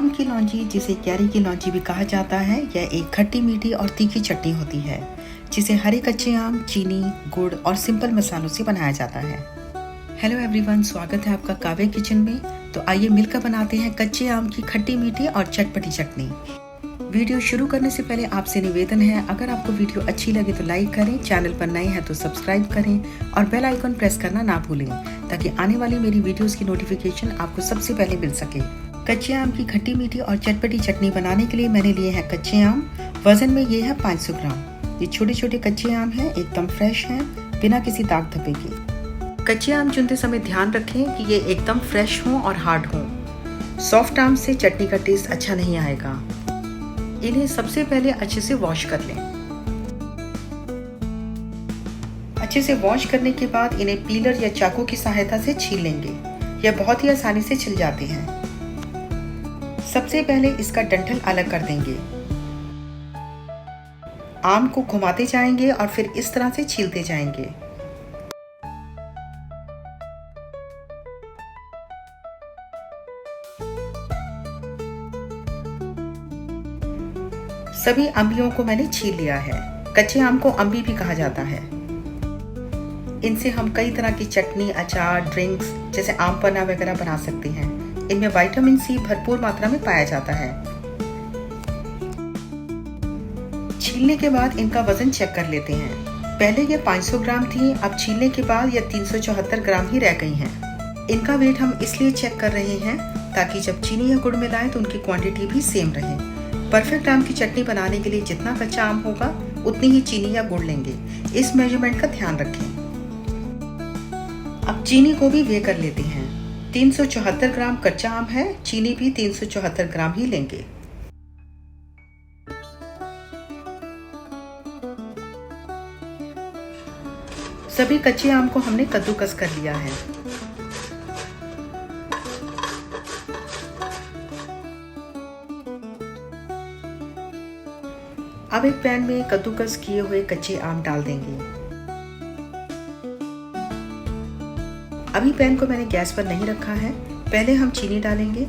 आम की लौंजी, जिसे कैरी की लौंजी भी कहा जाता है, यह एक खट्टी मीठी और तीखी चटनी होती है जिसे हरे कच्चे आम, चीनी, गुड़ और सिंपल मसालों से बनाया जाता है। हेलो एवरीवन, स्वागत है आपका काव्य किचन में। तो आइए मिलकर बनाते हैं कच्चे आम की खट्टी मीठी और चटपटी चटनी। वीडियो शुरू करने से पहले आपसे निवेदन है, अगर आपको वीडियो अच्छी लगे तो लाइक करें, चैनल पर नए हैं तो सब्सक्राइब करें और बेल आइकन प्रेस करना ना भूलें ताकि आने वाली मेरी वीडियोस की नोटिफिकेशन आपको सबसे पहले मिल सके। कच्चे आम की खट्टी मीठी और चटपटी चटनी बनाने के लिए मैंने लिए हैं कच्चे आम। वजन में ये है 500 ग्राम। ये छोटे छोटे कच्चे आम हैं, एकदम फ्रेश हैं, बिना किसी दाग धब्बे के। कच्चे आम चुनते समय ध्यान रखें कि ये एकदम फ्रेश हों और हार्ड हों। सॉफ्ट आम से चटनी का टेस्ट अच्छा नहीं आएगा। इन्हें सबसे पहले अच्छे से वॉश कर लें। अच्छे से वॉश करने के बाद इन्हें पीलर या चाकू की सहायता से छील लेंगे। यह बहुत ही आसानी से छिल जाते हैं। सबसे पहले इसका डंठल अलग कर देंगे। आम को घुमाते जाएंगे और फिर इस तरह से छीलते जाएंगे। सभी अंबियों को मैंने छील लिया है। कच्चे आम को अंबी भी कहा जाता है। इनसे हम कई तरह की चटनी, अचार, ड्रिंक्स जैसे आम पन्ना वगैरह बना सकते हैं। इनमें विटामिन सी भरपूर मात्रा में पाया जाता है। छीलने के बाद इनका वजन चेक कर लेते हैं। पहले ये 500 ग्राम थी, अब छीलने के बाद ये 374 ग्राम ही रह गई हैं। इनका वेट हम इसलिए चेक कर रहे हैं ताकि जब चीनी या गुड़ मिलाएं तो उनकी क्वांटिटी भी सेम रहे। परफेक्ट आम की चटनी बनाने के लिए जितना कच्चा आम होगा उतनी ही चीनी या गुड़ लेंगे। इस मेजरमेंट का ध्यान रखें। अब चीनी को भी वे कर लेते हैं। 374 ग्राम कच्चा आम है, चीनी भी 374 ग्राम ही लेंगे। सभी कच्चे आम को हमने कद्दूकस कर लिया है। अब एक पैन में कद्दूकस किए हुए कच्चे आम डाल देंगे। अभी पैन को मैंने गैस पर नहीं रखा है। पहले हम चीनी डालेंगे।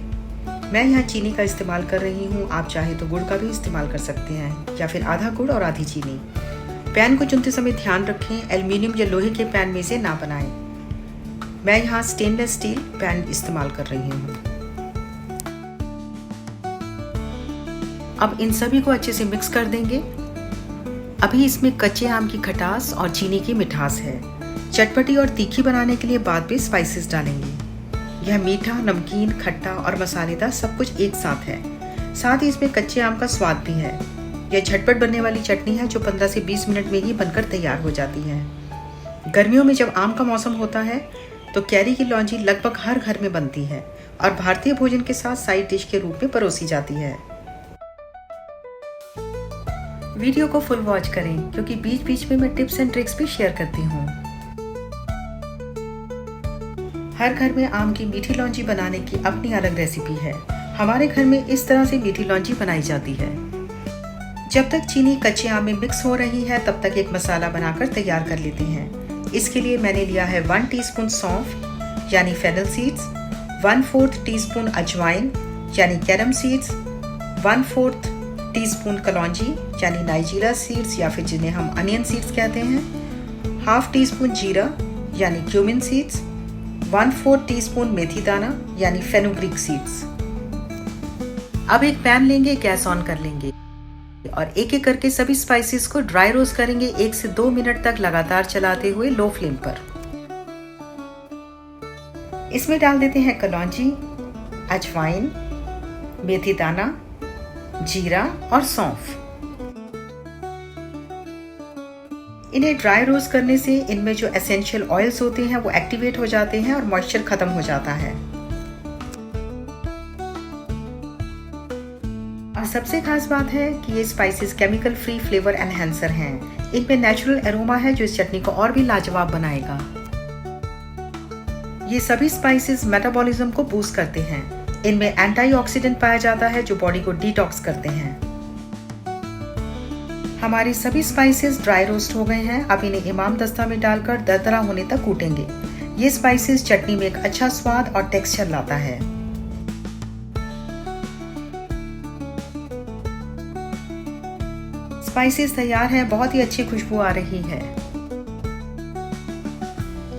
मैं यहाँ चीनी का इस्तेमाल कर रही हूँ, आप चाहे तो गुड़ का भी इस्तेमाल कर सकते हैं या फिर आधा गुड़ और आधी चीनी। पैन को चुनते समय ध्यान रखें, एल्युमिनियम या लोहे के पैन में से ना बनाएं। मैं यहाँ स्टेनलेस स्टील पैन इस्तेमाल कर रही हूँ। अब इन सभी को अच्छे से मिक्स कर देंगे। अभी इसमें कच्चे आम की खटास और चीनी की मिठास है। चटपटी और तीखी बनाने के लिए बाद में स्पाइसेस डालेंगे। यह मीठा, नमकीन, खट्टा और मसालेदार सब कुछ एक साथ है। साथ ही इसमें कच्चे आम का स्वाद भी है। यह झटपट बनने वाली चटनी है जो 15 से 20 मिनट में ही बनकर तैयार हो जाती है। गर्मियों में जब आम का मौसम होता है तो कैरी की लौंजी लगभग हर घर में बनती है और भारतीय भोजन के साथ साइड डिश के रूप में परोसी जाती है। वीडियो को फुल वॉच करें क्योंकि बीच बीच में मैं टिप्स एंड ट्रिक्स भी शेयर करती हूँ। हर घर में आम की मीठी लौंजी बनाने की अपनी अलग रेसिपी है। हमारे घर में इस तरह से मीठी लौंजी बनाई जाती है। जब तक चीनी कच्चे आम में मिक्स हो रही है तब तक एक मसाला बनाकर तैयार कर लेते हैं। इसके लिए मैंने लिया है 1 टीस्पून सौंफ यानी फेनल सीड्स, 1/4 टीस्पून अजवाइन यानी कैरम सीड्स, 1/4 टीस्पून कलौंजी यानी नाइजीरा सीड्स या फिर जिन्हें हम अनियन सीड्स कहते हैं, 1/2 टीस्पून जीरा यानी क्यूमिन सीड्स, 1/4 टीस्पून मेथी दाना यानी फेनुग्रीक सीड्स। अब एक पैन लेंगे, गैस ऑन कर लेंगे और एक एक करके सभी स्पाइसेस को ड्राई रोस्ट करेंगे 1 से 2 मिनट तक लगातार चलाते हुए लो फ्लेम पर। इसमें डाल देते हैं कलौंजी, अजवाइन, मेथी दाना, जीरा और सौंफ। इन्हें ड्राई रोस्ट करने से इनमें जो एसेंशियल ऑयल्स होते हैं वो एक्टिवेट हो जाते हैं और मॉइस्चर खत्म हो जाता है। और सबसे खास बात है कि ये spices chemical free flavour enhancer हैं। इनमें नेचुरल एरोमा है जो इस चटनी को और भी लाजवाब बनाएगा। ये सभी स्पाइसेस मेटाबॉलिज्म को बूस्ट करते हैं। इनमें एंटीऑक्सीडेंट पाया जाता है जो बॉडी को डिटॉक्स करते हैं। हमारे सभी स्पाइसेस ड्राई रोस्ट हो गए हैं। अब इन्हें इमाम दस्ता में डालकर दरदरा होने तक कूटेंगे। ये स्पाइसेस चटनी में एक अच्छा स्वाद और टेक्सचर लाता है। स्पाइसेस तैयार है, बहुत ही अच्छी खुशबू आ रही है।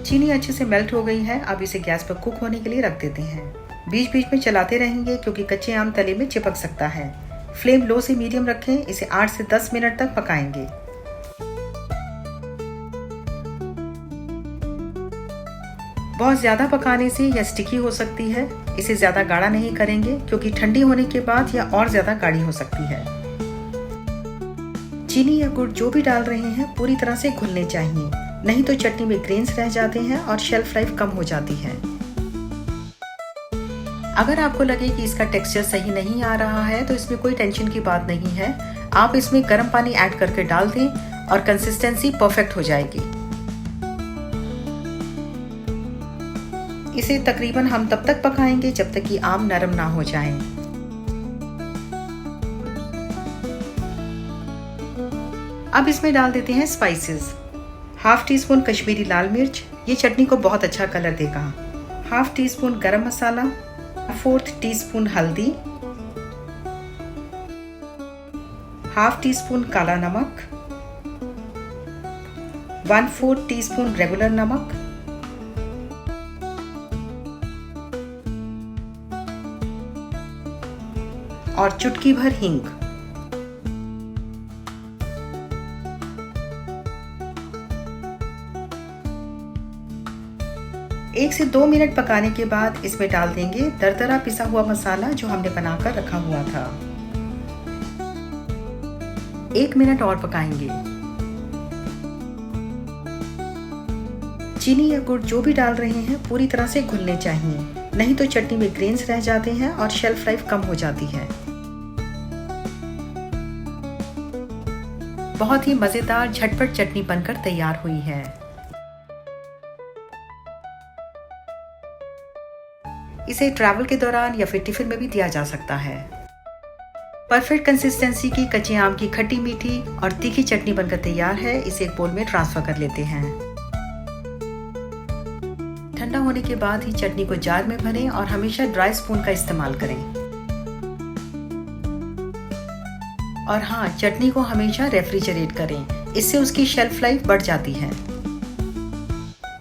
चीनी अच्छे से मेल्ट हो गई है। अब इसे गैस पर कुक होने के लिए रख देते हैं। बीच बीच में चलाते रहेंगे क्योंकि कच्चे आम तले में चिपक सकता है। फ्लेम लो से मीडियम रखें। इसे 8 से 10 मिनट तक पकाएंगे। बहुत ज़्यादा पकाने से यह स्टिकी हो सकती है। इसे ज़्यादा गाढ़ा नहीं करेंगे क्योंकि ठंडी होने के बाद यह और ज़्यादा गाढ़ी हो सकती है। चीनी या गुड़ जो भी डाल रहे हैं पूरी तरह से घुलने चाहिए, नहीं तो चटनी में ग्रेन्स रह जाते हैं और शेल्फ लाइफ कम हो जाती है। अगर आपको लगे कि इसका टेक्सचर सही नहीं आ रहा है तो इसमें कोई टेंशन की बात नहीं है। आप इसमें गर्म पानी ऐड करके डाल दें और कंसिस्टेंसी परफेक्ट हो जाएगी। इसे तकरीबन हम तब तक पकाएंगे जब तक कि आम नरम ना हो जाएं। अब इसमें डाल देते हैं spices. Half teaspoon Kashmiri लाल मिर्च, ये चटनी को बहुत अच्छा कलर देगा। हाफ टी स्पून गरम मसाला, 1/4 टीस्पून हल्दी, हाफ टी स्पून काला नमक, 1/4 टीस्पून रेगुलर नमक, और चुटकी भर हींग। एक से 2 मिनट पकाने के बाद इसमें डाल देंगे दरदरा पिसा हुआ मसाला जो हमने बनाकर रखा हुआ था। 1 मिनट और पकाएंगे। चीनी या गुड़ जो भी डाल रहे हैं पूरी तरह से घुलने चाहिए, नहीं तो चटनी में ग्रेन्स रह जाते हैं और शेल्फ लाइफ कम हो जाती है। बहुत ही मजेदार झटपट चटनी बनकर तैयार हुई है। इसे ट्रैवल के दौरान या फिर टिफिन में भी दिया जा सकता है। परफेक्ट कंसिस्टेंसी की कच्चे आम की खट्टी मीठी और तीखी चटनी बनकर तैयार है। इसे एक बोल में ट्रांसफर कर लेते हैं। ठंडा होने के बाद ही चटनी को जार में भरें और हमेशा ड्राई स्पून का इस्तेमाल करें। और हाँ, चटनी को हमेशा रेफ्रिजरेट करें, इससे उसकी शेल्फ लाइफ बढ़ जाती है।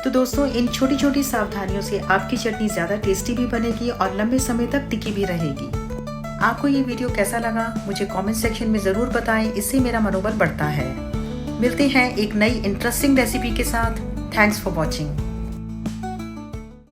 तो दोस्तों, इन छोटी छोटी सावधानियों से आपकी चटनी ज़्यादा टेस्टी भी बनेगी और लंबे समय तक टिकी भी रहेगी। आपको ये वीडियो कैसा लगा मुझे कमेंट सेक्शन में ज़रूर बताएं, इससे मेरा मनोबल बढ़ता है। मिलते हैं एक नई इंटरेस्टिंग रेसिपी के साथ। Thanks for watching.